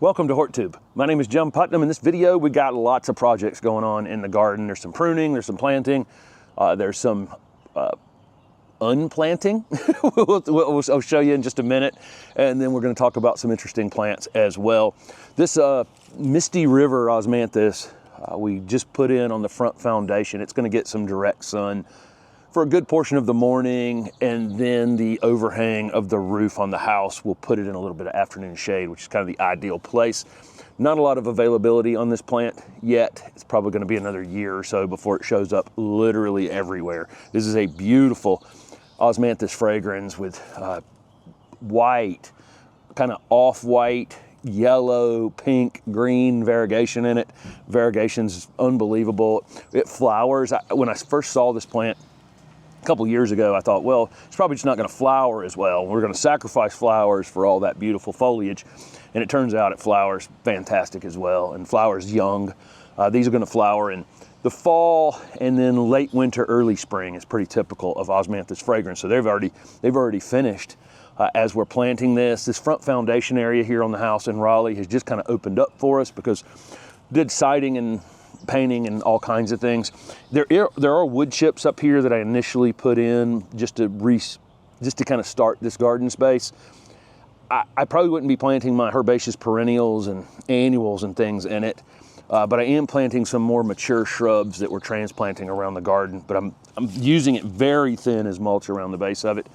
Welcome to HortTube. My name is Jim Putnam. In this video, we got lots of projects going on in the garden. There's some pruning, there's some planting, there's some unplanting. I'll show you in just a minute. And then we're going to talk about some interesting plants as well. This Misty River Osmanthus, we just put in on the front foundation. It's going to get some direct sun for a good portion of the morning, and then the overhang of the roof on the house will put it in a little bit of afternoon shade, which is kind of the ideal place. Not a lot of availability on this plant yet. It's probably going to be another year or so before it shows up literally everywhere. This is a beautiful Osmanthus fragrans with white, kind of off-white, yellow, pink, green variegation in it. Variegation's unbelievable. It flowers. When I first saw this plant a couple years ago, I thought, well, it's probably just not going to flower as well. We're going to sacrifice flowers for all that beautiful foliage. And it turns out it flowers fantastic as well, and flowers young. These are going to flower in the fall, and then late winter, early spring is pretty typical of Osmanthus fragrans. So they've already finished. As we're planting this front foundation area here on the house in Raleigh has just kind of opened up for us because did siding and painting and all kinds of things. There are wood chips up here that I initially put in just to kind of start this garden space. I probably wouldn't be planting my herbaceous perennials and annuals and things in it, but I am planting some more mature shrubs that we're transplanting around the garden, but I'm using it very thin as mulch around the base of it.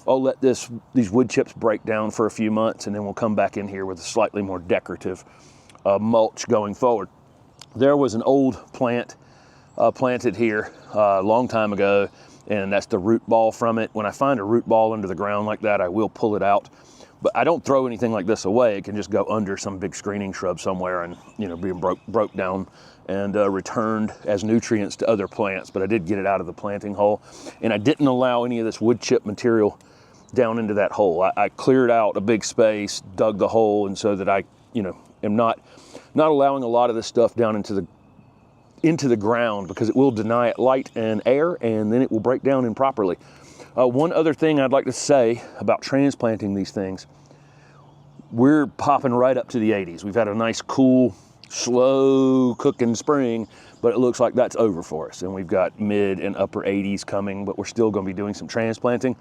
I'll let these wood chips break down for a few months, and then we'll come back in here with a slightly more decorative mulch going forward. There was an old plant planted here a long time ago, and that's the root ball from it. When I find a root ball under the ground like that, I will pull it out. But I don't throw anything like this away. It can just go under some big screening shrub somewhere and, you know, being broke down and returned as nutrients to other plants. But I did get it out of the planting hole, and I didn't allow any of this wood chip material down into that hole. I cleared out a big space, dug the hole, and so that I, you know, am not allowing a lot of this stuff down into the ground, because it will deny it light and air, and then it will break down improperly. One other thing I'd like to say about transplanting these things, we're popping right up to the 80s. We've had a nice, cool, slow cooking spring, but it looks like that's over for us. And we've got mid and upper 80s coming, but we're still going to be doing some transplanting.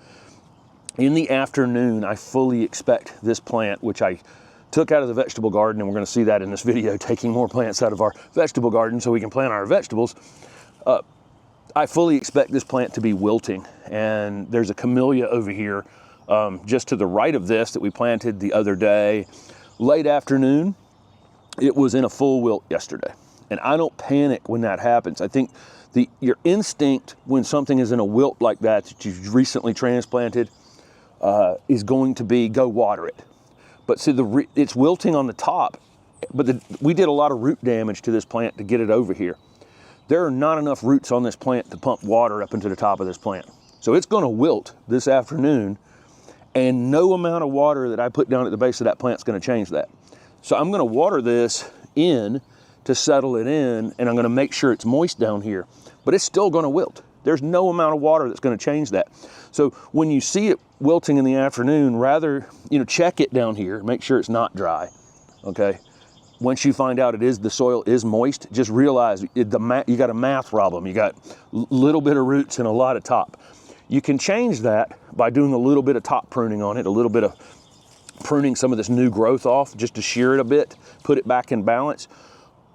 In the afternoon, I fully expect this plant, which I took out of the vegetable garden, and we're going to see that in this video, taking more plants out of our vegetable garden so we can plant our vegetables. I fully expect this plant to be wilting, and there's a camellia over here just to the right of this that we planted the other day. Late afternoon, it was in a full wilt yesterday, and I don't panic when that happens. I think your instinct when something is in a wilt like that you've recently transplanted is going to be go water it. But see, it's wilting on the top, but we did a lot of root damage to this plant to get it over here. There are not enough roots on this plant to pump water up into the top of this plant. So it's going to wilt this afternoon, and no amount of water that I put down at the base of that plant is going to change that. So I'm going to water this in to settle it in, and I'm going to make sure it's moist down here, but it's still going to wilt. There's no amount of water that's going to change that. So when you see it wilting in the afternoon, rather, you know, check it down here, make sure it's not dry, okay? Once you find out the soil is moist, just realize you got a math problem. You got a little bit of roots and a lot of top. You can change that by doing a little bit of top pruning on it, a little bit of pruning some of this new growth off just to shear it a bit, put it back in balance.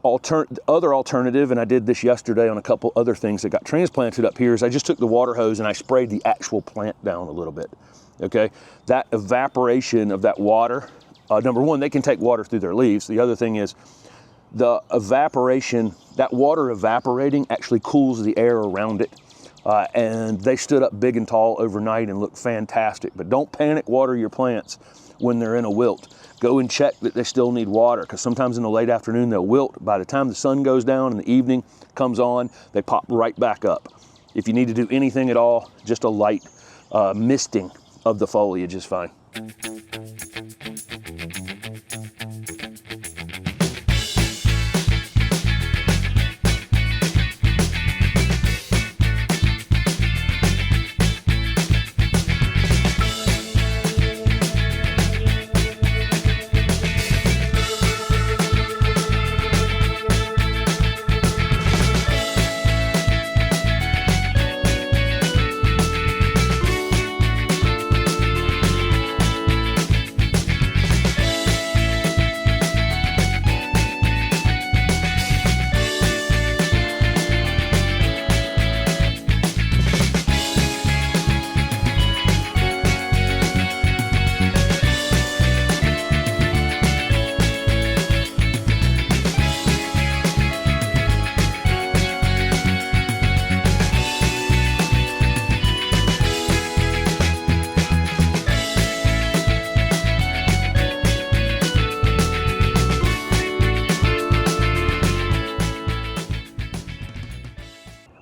Other alternative, and I did this yesterday on a couple other things that got transplanted up here, is I just took the water hose and I sprayed the actual plant down a little bit, okay? That evaporation of that water, number one, they can take water through their leaves. The other thing is the evaporation, that water evaporating actually cools the air around it. And they stood up big and tall overnight and looked fantastic. But don't panic water your plants when they're in a wilt. Go and check that they still need water, because sometimes in the late afternoon they'll wilt. By the time the sun goes down and the evening comes on, they pop right back up. If you need to do anything at all, just a light misting of the foliage is fine.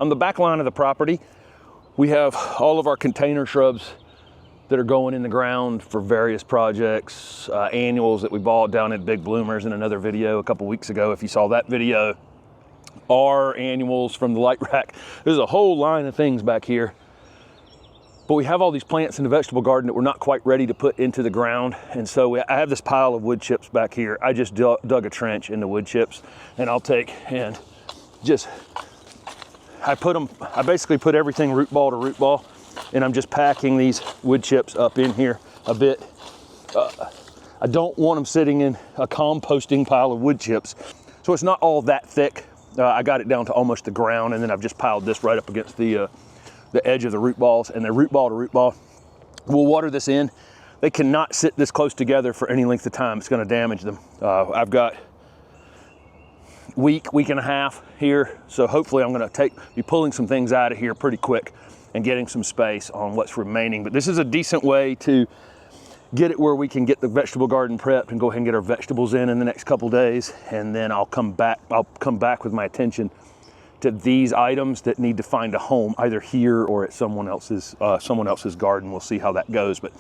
On the back line of the property, we have all of our container shrubs that are going in the ground for various projects, annuals that we bought down at Big Bloomers in another video a couple weeks ago. If you saw that video, our annuals from the light rack. There's a whole line of things back here. But we have all these plants in the vegetable garden that we're not quite ready to put into the ground. And so I have this pile of wood chips back here. I just dug a trench into wood chips, and I'll take and just, I basically put everything root ball to root ball, and I'm just packing these wood chips up in here a bit. I don't want them sitting in a composting pile of wood chips. So it's not all that thick. I got it down to almost the ground, and then I've just piled this right up against the edge of the root balls, and they're root ball to root ball. We'll water this in. They cannot sit this close together for any length of time. It's going to damage them. I've got week and a half here, so hopefully I'm going to be pulling some things out of here pretty quick and getting some space on what's remaining. But this is a decent way to get it where we can get the vegetable garden prepped and go ahead and get our vegetables in the next couple days, and then I'll come back with my attention to these items that need to find a home either here or at someone else's garden. We'll see how that goes. But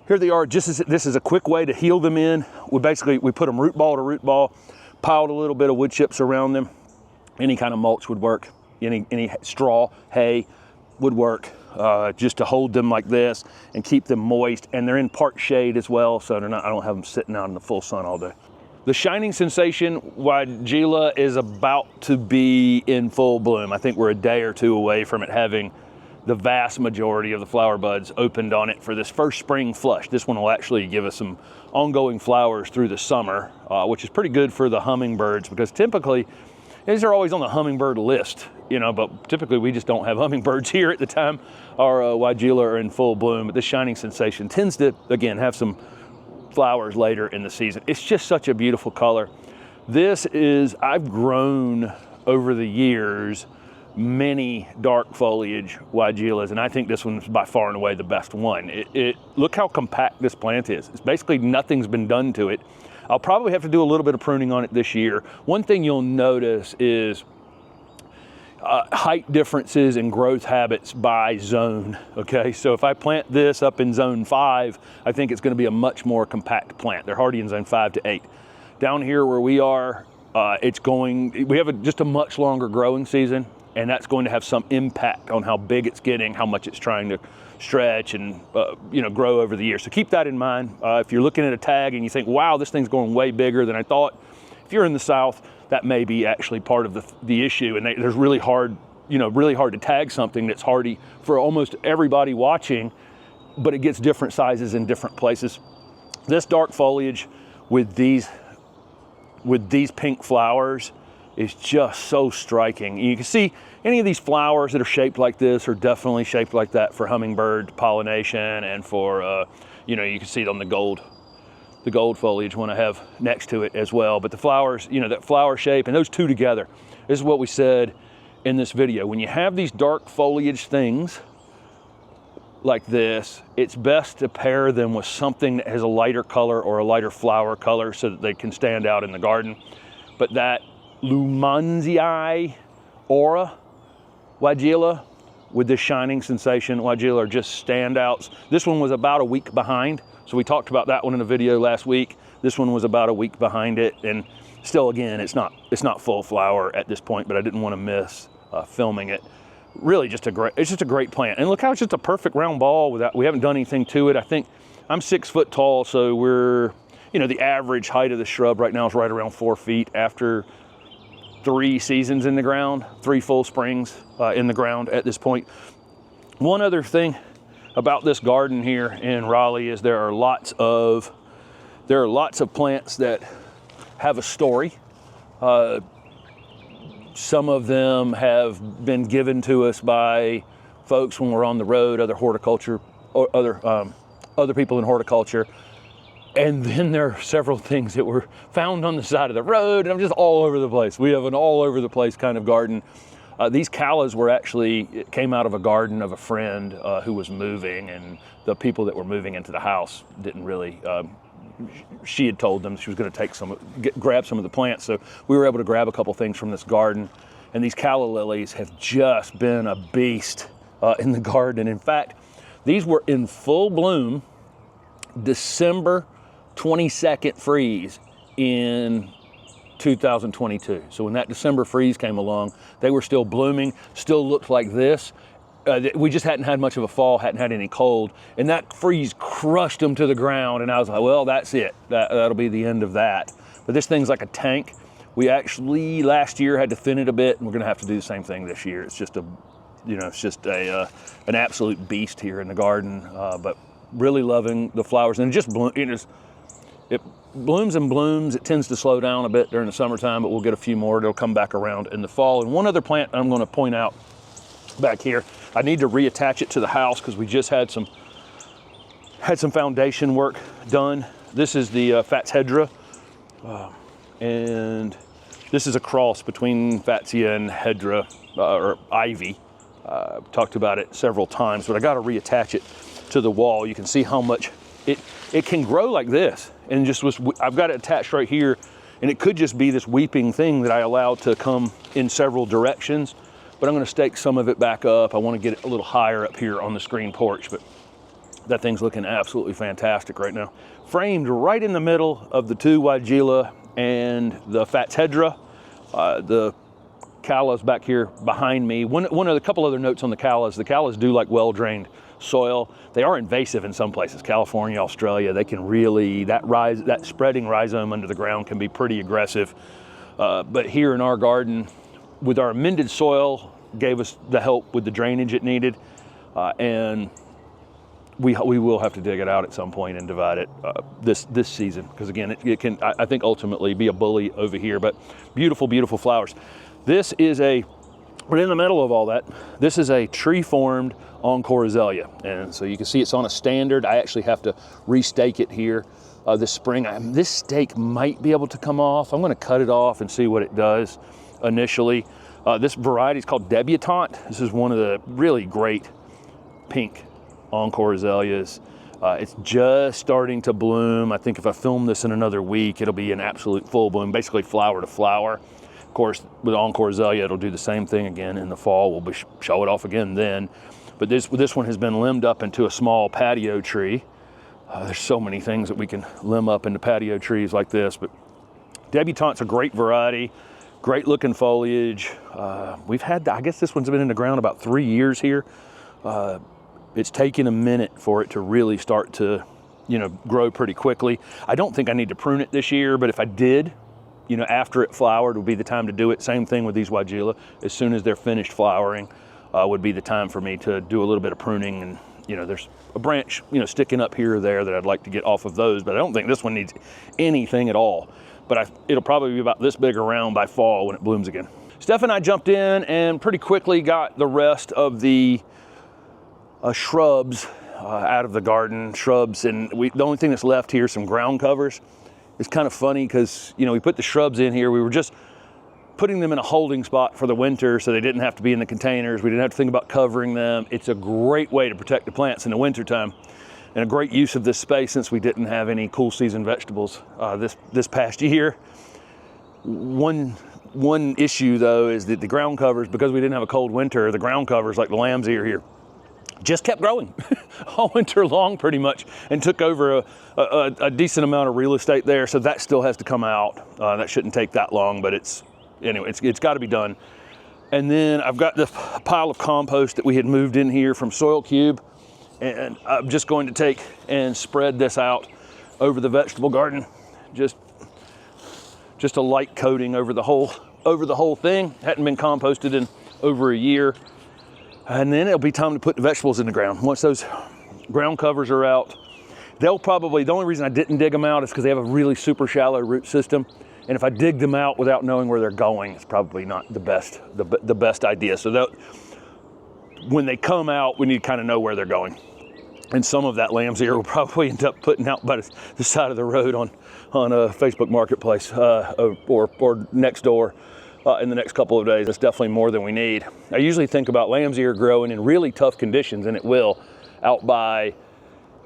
here they are. This is a quick way to heal them in. We put them root ball to root ball, piled a little bit of wood chips around them. Any kind of mulch would work. Any straw, hay would work, just to hold them like this and keep them moist. And they're in part shade as well, so I don't have them sitting out in the full sun all day. The shining sensation Wiegela is about to be in full bloom. I think we're a day or two away from it having the vast majority of the flower buds opened on it for this first spring flush. This one will actually give us some ongoing flowers through the summer, which is pretty good for the hummingbirds, because typically these are always on the hummingbird list, but typically we just don't have hummingbirds here at the time our Wiegela are in full bloom. But this shining sensation tends to, again, have some flowers later in the season. It's just such a beautiful color. I've grown over the years many dark foliage Wiegelas, and I think this one's by far and away the best one. Look how compact this plant is. It's basically nothing's been done to it. I'll probably have to do a little bit of pruning on it this year. One thing you'll notice is height differences and growth habits by zone, okay? So if I plant this up in zone 5, I think it's gonna be a much more compact plant. They're hardy in zone 5 to 8. Down here where we are, we have just a much longer growing season, and that's going to have some impact on how big it's getting, how much it's trying to stretch and grow over the years. So keep that in mind. If you're looking at a tag and you think, wow, this thing's going way bigger than I thought, if you're in the South, that may be actually part of the issue. And there's really hard to tag something that's hardy for almost everybody watching, but it gets different sizes in different places. This dark foliage with these pink flowers is just so striking. You can see any of these flowers that are shaped like this are definitely shaped like that for hummingbird pollination, and for, you can see it on the gold foliage one I have next to it as well. But the flowers, that flower shape and those two together, this is what we said in this video. When you have these dark foliage things like this, it's best to pair them with something that has a lighter color or a lighter flower color so that they can stand out in the garden. But that Lumanzii aura Wiegela with this shining sensation Wiegela are just standouts. This one was about a week behind. So we talked about that one in a video last week. This one was about a week behind it, and still, again, it's not full flower at this point, but I didn't want to miss filming it. Really, it's just a great plant. And look how it's just a perfect round ball. We haven't done anything to it. I think I'm 6 foot tall, so we're, the average height of the shrub right now is right around 4 feet after 3 seasons in the ground, 3 full springs in the ground at this point. One other thing about this garden here in Raleigh is there are lots of plants that have a story. Some of them have been given to us by folks when we're on the road, other horticulture or other people in horticulture. And then there are several things that were found on the side of the road, and I'm just all over the place. We have an all over the place kind of garden. These callas came out of a garden of a friend who was moving, and the people that were moving into the house didn't really, she had told them she was going to grab some of the plants. So we were able to grab a couple things from this garden And these calla lilies have just been a beast in the garden. In fact, these were in full bloom December 22nd freeze in 2022. So when that December freeze came along, they were still blooming, still looked like this. We just hadn't had much of a fall, hadn't had any cold, and that freeze crushed them to the ground. And I was like, well, that's it. That'll be the end of that. But this thing's like a tank. We actually last year had to thin it a bit, and we're gonna have to do the same thing this year. It's just an absolute beast here in the garden. But really loving the flowers, and it blooms and blooms. It tends to slow down a bit during the summertime, but we'll get a few more. They'll come back around in the fall. And one other plant I'm going to point out back here, I need to reattach it to the house because we just had some foundation work done. This is the Fathedera, and this is a cross between Fatsia and Hedera, or ivy. Talked about it several times, but I got to reattach it to the wall. You can see how much it can grow like this, and I've got it attached right here, and it could just be this weeping thing that I allowed to come in several directions. But I'm going to stake some of it back up. I want to get it a little higher up here on the screen porch, but that thing's looking absolutely fantastic right now. Framed right in the middle of the two Wiegela and the Fathedera. The callas back here behind me. A couple other notes on the callas. The callas do like well-drained soil. They are invasive in some places. California, Australia, they can really, that spreading rhizome under the ground can be pretty aggressive. But here in our garden, with our amended soil, gave us the help with the drainage it needed, and we will have to dig it out at some point and divide it this season, because again, it can, I think, ultimately be a bully over here. But beautiful, beautiful flowers. This is we're in the middle of all that. This is a tree-formed encore azalea, and so you can see it's on a standard. I actually have to restake it here this spring. This stake might be able to come off. I'm going to cut it off and see what it does initially. This variety is called Debutante. This is one of the really great pink encore azaleas. It's just starting to bloom. I think if I film this in another week, it'll be an absolute full bloom, basically flower to flower. Of course, with encore azalea, it'll do the same thing again in the fall. We'll show it off again then. But this one has been limbed up into a small patio tree. There's so many things that we can limb up into patio trees like this. But Debutante's a great variety, great looking foliage. We've had, I guess this one's been in the ground about 3 years here. It's taken a minute for it to really start to, grow pretty quickly. I don't think I need to prune it this year, but if I did, after it flowered would be the time to do it. Same thing with these Wiegela. As soon as they're finished flowering, would be the time for me to do a little bit of pruning. And there's a branch, sticking up here or there that I'd like to get off of those, but I don't think this one needs anything at all. But it'll probably be about this big around by fall when it blooms again. Steph and I jumped in and pretty quickly got the rest of the shrubs out of the garden. Shrubs, and the only thing that's left here is some ground covers. It's kind of funny because, we put the shrubs in here. We were just putting them in a holding spot for the winter so they didn't have to be in the containers. We didn't have to think about covering them. It's a great way to protect the plants in the wintertime, and a great use of this space since we didn't have any cool season vegetables this past year. One issue though is that the ground covers, because we didn't have a cold winter, the ground covers like the lamb's ear here just kept growing all winter long pretty much, and took over a decent amount of real estate there. So that still has to come out. That shouldn't take that long, but it's got to be done. And then I've got the pile of compost that we had moved in here from Soil Cube, and I'm just going to take and spread this out over the vegetable garden. Just a light coating over the whole thing. Hadn't been composted in over a year. And then it'll be time to put the vegetables in the ground. Once those ground covers are out, the only reason I didn't dig them out is because they have a really super shallow root system. And if I dig them out without knowing where they're going, it's probably not the best idea. So when they come out, we need to kind of know where they're going. And some of that lamb's ear will probably end up putting out by the side of the road on a Facebook Marketplace or next door. In the next couple of days. That's definitely more than we need. I usually think about lamb's ear growing in really tough conditions, and it will, out by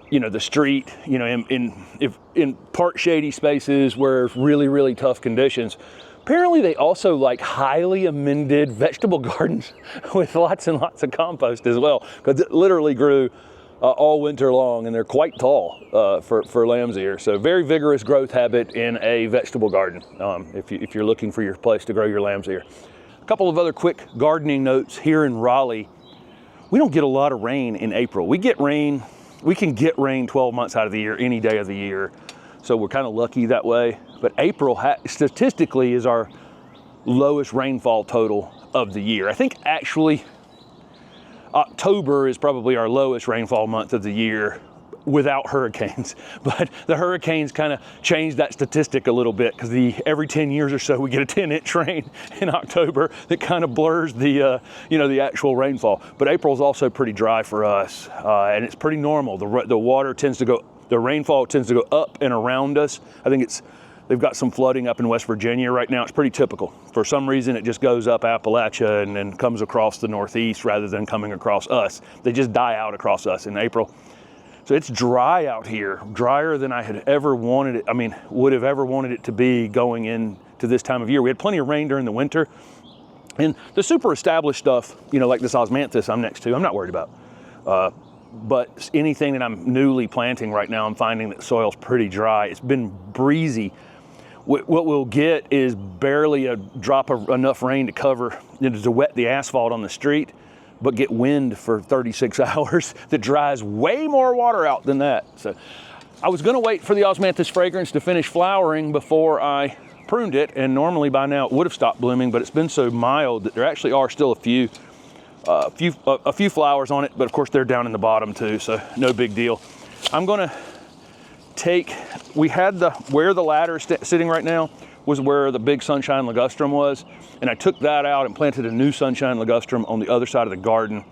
you know, the street, you know, in part shady spaces where it's really, really tough conditions. Apparently they also like highly amended vegetable gardens with lots and lots of compost as well, because it literally grew all winter long, and they're quite tall for lamb's ear. So very vigorous growth habit in a vegetable garden if you're looking for your place to grow your lamb's ear. A couple of other quick gardening notes here in Raleigh. We don't get a lot of rain in April. We get rain. We can get rain 12 months out of the year, any day of the year. So we're kind of lucky that way. But April statistically is our lowest rainfall total of the year. I think actually October is probably our lowest rainfall month of the year without hurricanes. But the hurricanes kind of changed that statistic a little bit, because every 10 years or so we get a 10-inch rain in October that kind of blurs the the actual rainfall. But April's also pretty dry for us, and it's pretty normal. The water tends to go, the rainfall tends to go up and around us. I think they've got some flooding up in West Virginia right now. It's pretty typical. For some reason, it just goes up Appalachia and then comes across the Northeast rather than coming across us. They just die out across us in April. So it's dry out here, drier than I had ever wanted it. I mean, would have ever wanted it to be going into this time of year. We had plenty of rain during the winter, and the super established stuff, you know, like this Osmanthus I'm next to, I'm not worried about. But anything that I'm newly planting right now, I'm finding that soil's pretty dry. It's been breezy. What we'll get is barely a drop of enough rain to cover, to wet the asphalt on the street, but get wind for 36 hours that dries way more water out than that. So I was gonna wait for the Osmanthus fragrance to finish flowering before I pruned it, and normally by now it would have stopped blooming, but it's been so mild that there actually are still a few flowers on it, but of course they're down in the bottom too, so no big deal. I'm gonna where the ladder is sitting right now was where the big sunshine ligustrum was, and I took that out and planted a new sunshine ligustrum on the other side of the garden.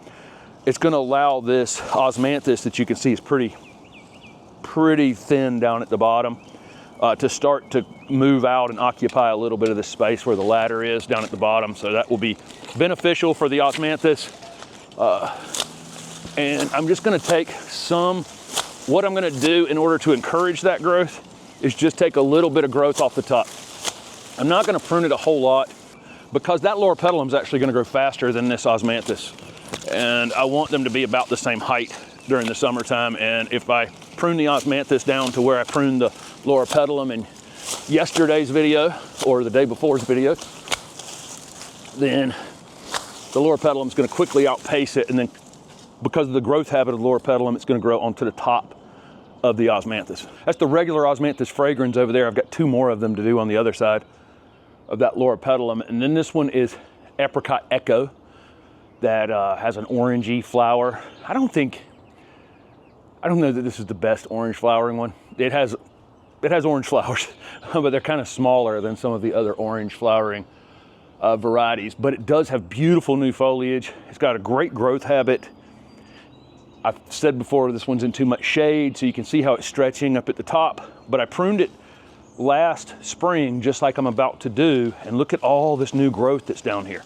It's gonna allow this Osmanthus that you can see is pretty thin down at the bottom to start to move out and occupy a little bit of the space where the ladder is down at the bottom. So that will be beneficial for the Osmanthus. And I'm just gonna take what I'm gonna do in order to encourage that growth is just take a little bit of growth off the top. I'm not gonna prune it a whole lot, because that lower petalum is actually gonna grow faster than this Osmanthus. And I want them to be about the same height during the summertime. And if I prune the Osmanthus down to where I pruned the lower petalum in yesterday's video, or the day before's video, then the lower petalum is gonna quickly outpace it. And then because of the growth habit of the lower petalum, it's gonna grow onto the top of the Osmanthus. That's the regular Osmanthus fragrans over there. I've got 2 more of them to do on the other side of that lower petalum. And then this one is Apricot Echo that has an orangey flower. I don't know that this is the best orange flowering one. It has orange flowers, but they're kind of smaller than some of the other orange flowering varieties. But it does have beautiful new foliage. It's got a great growth habit. I've said before, this one's in too much shade, so you can see how it's stretching up at the top. But I pruned it last spring, just like I'm about to do, and look at all this new growth that's down here.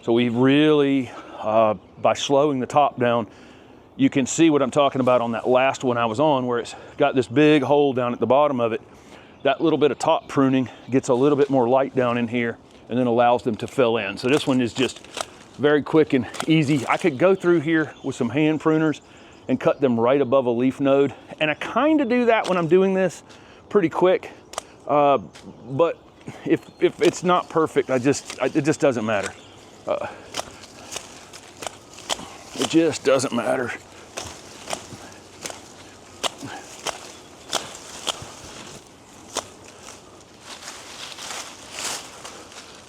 So we've really, by slowing the top down, you can see what I'm talking about on that last one I was on, where it's got this big hole down at the bottom of it. That little bit of top pruning gets a little bit more light down in here and then allows them to fill in. So this one is just very quick and easy. I could go through here with some hand pruners and cut them right above a leaf node. And I kind of do that when I'm doing this pretty quick. But if it's not perfect, it just doesn't matter. It just doesn't matter.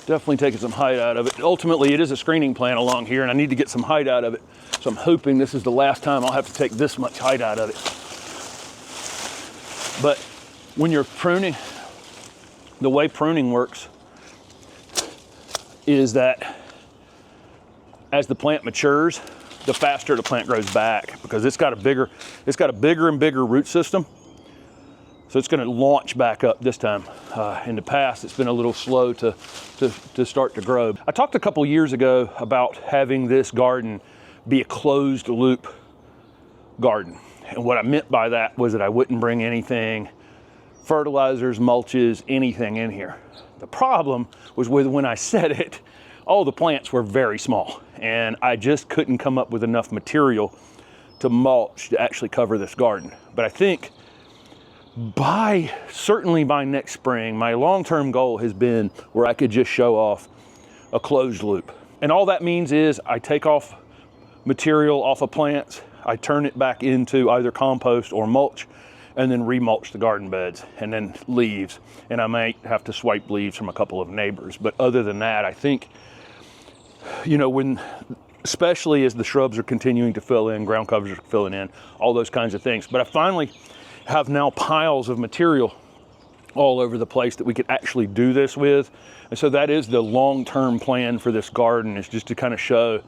Definitely taking some height out of it. Ultimately, it is a screening plant along here, and I need to get some height out of it. So I'm hoping this is the last time I'll have to take this much height out of it. But when you're pruning, the way pruning works is that as the plant matures, the faster the plant grows back, because it's got a bigger and bigger root system. So it's going to launch back up this time. In the past, it's been a little slow to start to grow. I talked a couple years ago about having this garden be a closed loop garden. And what I meant by that was that I wouldn't bring anything, fertilizers, mulches, anything in here. The problem was with when I said it, all the plants were very small, and I just couldn't come up with enough material to mulch to actually cover this garden. But I think certainly by next spring, my long-term goal has been where I could just show off a closed loop. And all that means is I take off material off of plants, I turn it back into either compost or mulch, and then remulch the garden beds, and then leaves. And I might have to swipe leaves from a couple of neighbors. But other than that, I think, you know, especially as the shrubs are continuing to fill in, ground covers are filling in, all those kinds of things. But I finally have now piles of material all over the place that we could actually do this with. And so that is the long-term plan for this garden, is just to kind of show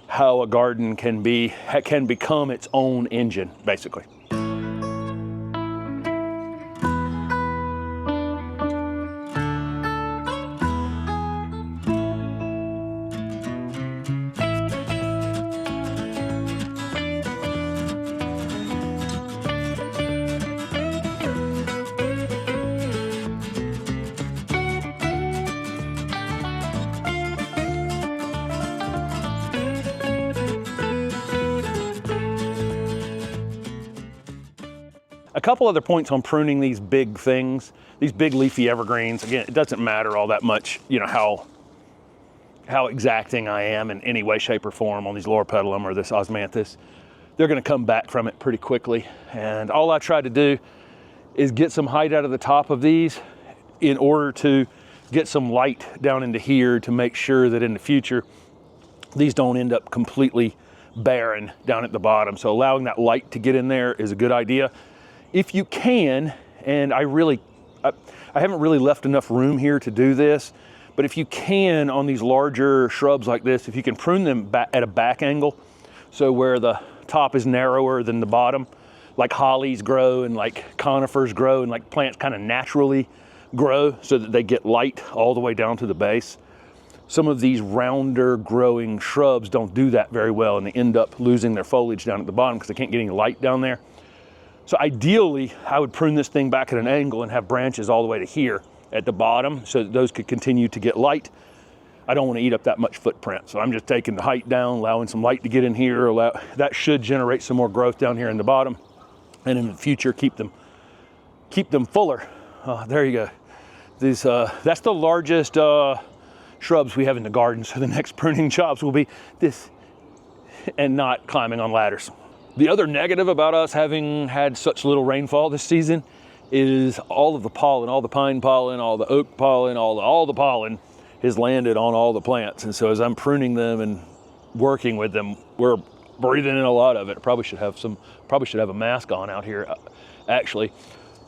how a garden can become its own engine, basically. A couple other points on pruning these big things, these big leafy evergreens. Again, it doesn't matter all that much, you know, how exacting I am in any way, shape, or form on these loropetalum or this osmanthus. They're gonna come back from it pretty quickly. And all I try to do is get some height out of the top of these in order to get some light down into here to make sure that in the future, these don't end up completely barren down at the bottom. So allowing that light to get in there is a good idea. If you can, and I haven't really left enough room here to do this, but if you can, on these larger shrubs like this, if you can prune them at a back angle, so where the top is narrower than the bottom, like hollies grow and like conifers grow and like plants kind of naturally grow so that they get light all the way down to the base. Some of these rounder growing shrubs don't do that very well, and they end up losing their foliage down at the bottom because they can't get any light down there. So ideally, I would prune this thing back at an angle and have branches all the way to here at the bottom so that those could continue to get light. I don't want to eat up that much footprint. So I'm just taking the height down, allowing some light to get in here. That should generate some more growth down here in the bottom. And in the future, keep them fuller. There you go. That's the largest shrubs we have in the garden. So the next pruning jobs will be this and not climbing on ladders. The other negative about us having had such little rainfall this season is all of the pollen, all the pine pollen, all the oak pollen, all the pollen has landed on all the plants. And so as I'm pruning them and working with them, we're breathing in a lot of it. Probably should have a mask on out here, actually.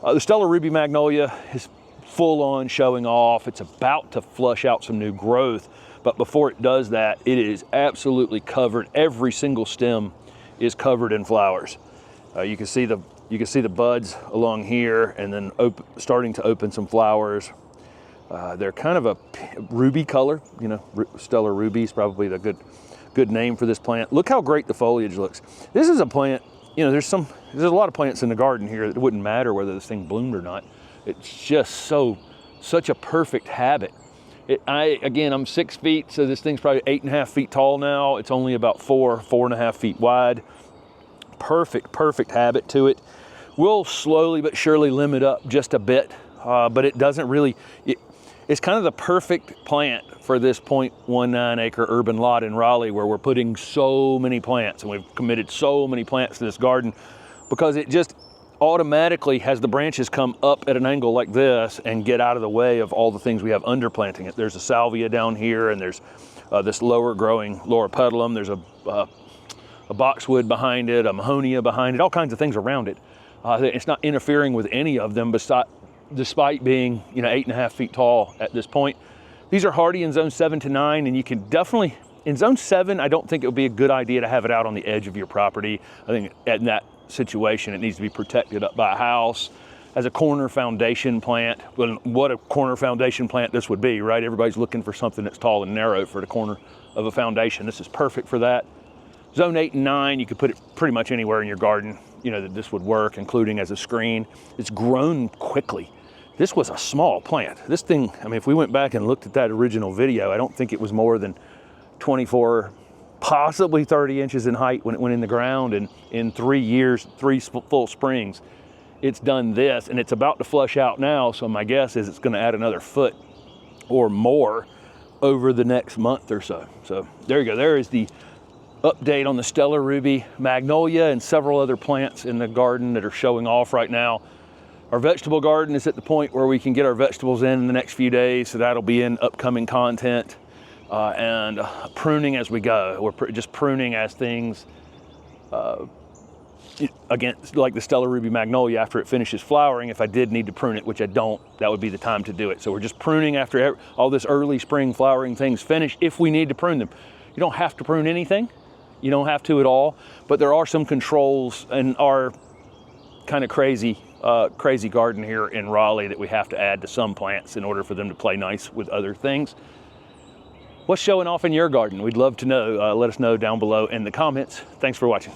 The stellar Ruby Magnolia is full on showing off. It's about to flush out some new growth, but before it does that, it is absolutely covered. Every single stem is covered in flowers. You can see the buds along here, and then starting to open some flowers. They're kind of a ruby color, you know, stellar ruby is probably the good name for this plant. Look how great the foliage looks. This is a plant, you know, there's a lot of plants in the garden here that it wouldn't matter whether this thing bloomed or not. It's just such a perfect habit. Again, I'm 6 feet, so this thing's probably 8.5 feet tall now. It's only about 4.5 feet wide. Perfect habit to it. We'll slowly but surely limit up just a bit, but it doesn't really, it's kind of the perfect plant for this 0.19 acre urban lot in Raleigh, where we're putting so many plants, and we've committed so many plants to this garden, because it just automatically has the branches come up at an angle like this and get out of the way of all the things we have underplanting it. There's a salvia down here, and there's this lower growing loropetalum. There's a boxwood behind it, a mahonia behind it, all kinds of things around it. It's not interfering with any of them, despite being, you know, 8.5 feet tall at this point. These are hardy in zone 7 to 9, and you can definitely, in zone 7, I don't think it would be a good idea to have it out on the edge of your property. I think in that situation, it needs to be protected up by a house as a corner foundation plant. Well, what a corner foundation plant this would be, right? Everybody's looking for something that's tall and narrow for the corner of a foundation. This is perfect for that. Zone 8 and 9, you could put it pretty much anywhere in your garden. you know, that this would work, including as a screen. It's grown quickly. This was a small plant. This thing, I mean, if we went back and looked at that original video, I don't think it was more than 24, possibly 30 inches in height when it went in the ground, and in 3 years, 3 full springs, it's done this, and it's about to flush out now, so my guess is it's gonna add another foot or more over the next month or so. So there you go, there is the update on the stellar Ruby Magnolia and several other plants in the garden that are showing off right now. Our vegetable garden is at the point where we can get our vegetables in the next few days, so that'll be in upcoming content. And pruning as we go. We're just pruning as things, again, like the stellar Ruby Magnolia, after it finishes flowering. If I did need to prune it, which I don't, that would be the time to do it. So we're just pruning after all this early spring flowering things finish, if we need to prune them. You don't have to prune anything. You don't have to at all, but there are some controls in our kind of crazy garden here in Raleigh that we have to add to some plants in order for them to play nice with other things. What's showing off in your garden? We'd love to know. Let us know down below in the comments. Thanks for watching.